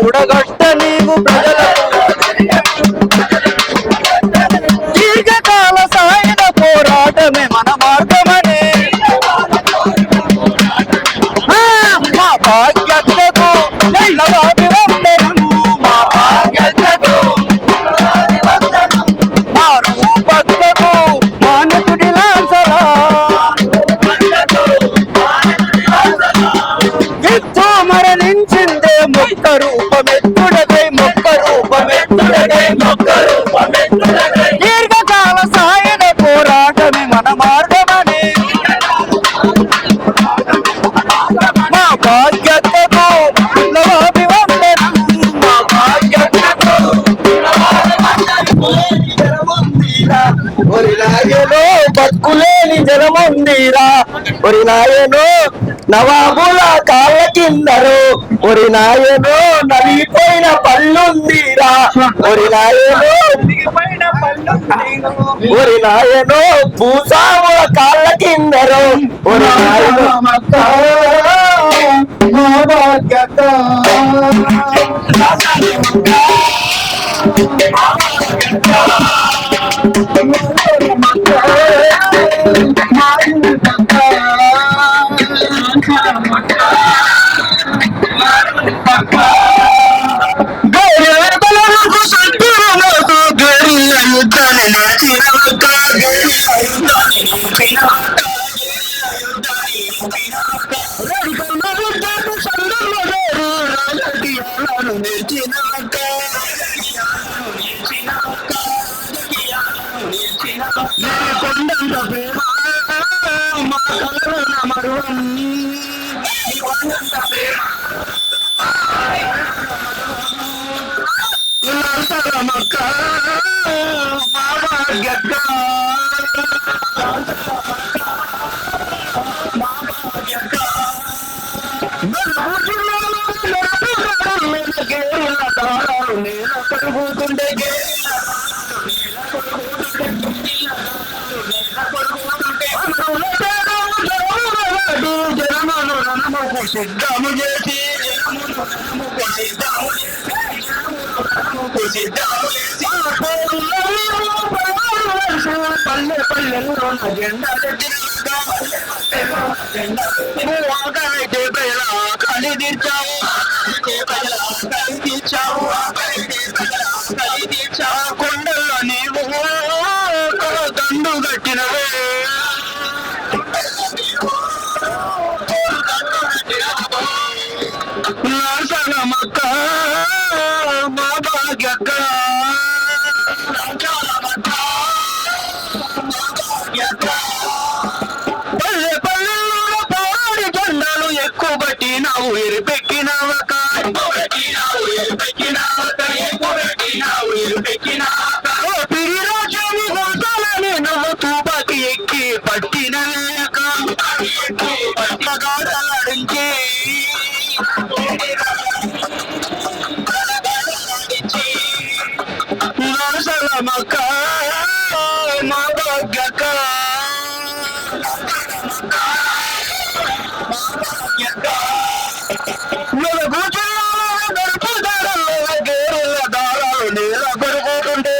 కూడగట్ట నీవు ప్రజలకు దీర్ఘకాల సాయుధ పోరాటమే మన మార్గమని మా భాగ్యతకు నవాభివందనము మా భాగ్యతకు మా రూపకు మానకుడి లాంసలా యుద్ధ మరణించిందే మొక్క రూపమెత్తుడగై మొక్క రూపమెత్తుడగై మొక్క రూపమెత్తుడగై దీర్ఘకాల సాయుధ పోరాటమే మన మార్గమని మా భాగ్యతకు నవాభివందనం మా భాగ్యతకు ఒరి నాయనో బతుకులేని జనముందిరా ఒరి నాయనో నవాబుల కాళ్ళ కిందరు ఒరి నాయనో నలిగిపోయిన పళ్ళుందిరా ఒరి నాయనో ఒరి నాయనో భూసాముల కాళ్ళ కిందరు ఒరి నాయనో కొండంత ప్రేమ మా కలన మరువని కొండంత ప్రేమ మక్క మా భాగ్యత మా భాగ్యత నేను పడుతుండే సిద్ధము చేసి పల్లె పల్లెల్లో జెండా కలి తీర్చావు కొండల్లో నీవు దండు కట్టినవే మక్క మా భాగ్యక్క పల్లె పల్లెల్లో పాడి జెండాలు ఎక్కువ బట్టి నావు ఎరిపెక్కినవక పిరిరాజని గొంతాలని నవ్వు తూపాకి ఎక్కి పట్టిన పట్టగాడలాడించి మక్క మా భాగ్యక్క గడుపు దారాలు గేరుల దారాలు నీళ్ళ కొడుకుంటుంటే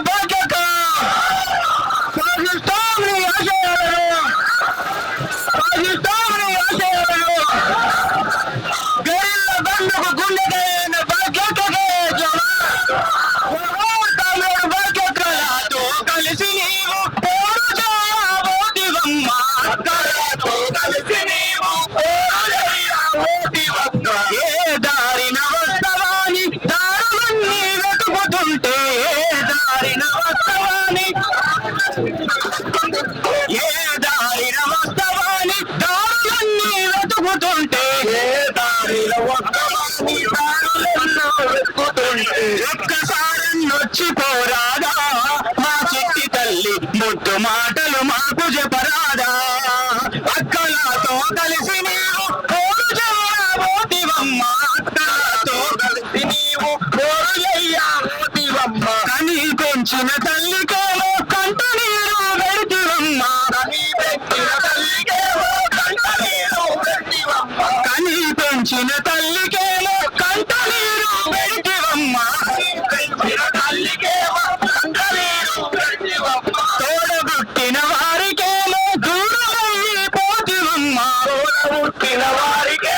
బాధ్యత సాగిస్తాం నీ ఆశయాలను సాగిస్తాం నీ ఆశయాలను గెరిల్ల బంధుకు గుండెదైన బాధ్యతకే తమిళ బాధ్యతలతో కలిసి నీవు పోరు చేయబోతివమ్మ అక్కలతో కలిసి నీవు పోరు చేయబోతివమ్మ ఏ దారిన వస్తవాని దారులన్నీ వెతుకుతుంటే ఏ దారిన వస్తవాని ఏ దారిన వస్తవాని దారులన్నీ వెతుకుతుంటే ఏ దారిన వస్తవాని దారులెన్నో వెతుకుతుంటే ఒక్కసారన్నొచ్చి పోరాదా మా చిట్టి తల్లి ముద్దు మాటలు మాకు చెప్పరాదా అక్కలతో కలిసి నీవు పోరు చేయబోతివమ్మ అక్కలతో కలిసి నీవు పోరు చేయబోతివమ్మ కని పెంచిన తల్లికేమో కంట నీరు పెడితివమ్మ కని పెంచిన తల్లికేమో కంట నీరు పెడితివమ్మ కని పెంచిన తల్లికేమో కంట నీరు పెడితివమ్మ పెంచిన తల్లికేమో కంట నీరు పెడితివమ్మ తోడబుట్టిన వారికేమో దూరమయ్యి పోతివమ్మ తోడబుట్టిన వారికే